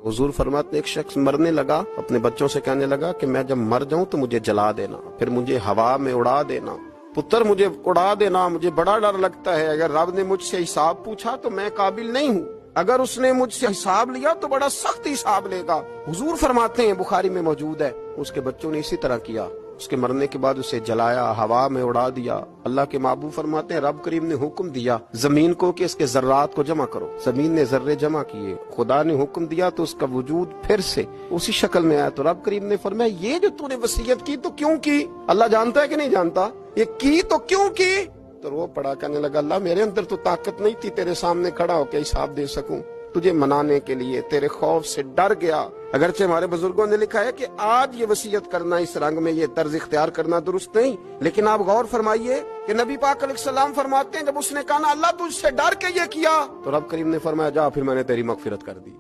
हुजूर फरमाते एक शख्स मरने लगा, अपने बच्चों से कहने लगा कि मैं जब मर जाऊं तो मुझे जला देना, फिर मुझे हवा में उड़ा देना। पुत्र मुझे उड़ा देना, मुझे बड़ा डर लगता है, अगर रब ने मुझसे हिसाब पूछा तो मैं काबिल नहीं हूँ, अगर उसने मुझसे हिसाब लिया तो बड़ा सख्त हिसाब लेगा। हुजूर फरमाते हैं, बुखारी में मौजूद है, उसके बच्चों ने इसी तरह किया। उसके मरने के बाद उसे जलाया, हवा में उड़ा दिया। अल्लाह के महबूब फरमाते हैं, रब करीम ने हुक्म दिया जमीन को कि इसके जर्रात को जमा करो। जमीन ने जर्रे जमा किए, खुदा ने हुक्म दिया तो उसका वजूद फिर से उसी शक्ल में आया। तो रब करीम ने फरमाया, ये जो तूने वसीयत की तो क्यों की? अल्लाह जानता है कि नहीं जानता? ये की तो क्यों की? तो वो पड़ा, कहने लगा, अल्लाह मेरे अंदर तो ताकत नहीं थी तेरे सामने खड़ा होकर हिसाब दे सकूं, तुझे मनाने के लिए तेरे खौफ से डर गया। अगरचे हमारे बुजुर्गों ने लिखा है कि आज ये वसीयत करना, इस रंग में ये तर्ज इख्तियार करना दुरुस्त नहीं, लेकिन आप गौर फरमाइए कि नबी पाक अलैहिस्सलाम फरमाते हैं, जब उसने कहा ना अल्लाह तुझसे डर के ये किया, तो रब करीम ने फरमाया, जा फिर मैंने तेरी मगफिरत कर दी।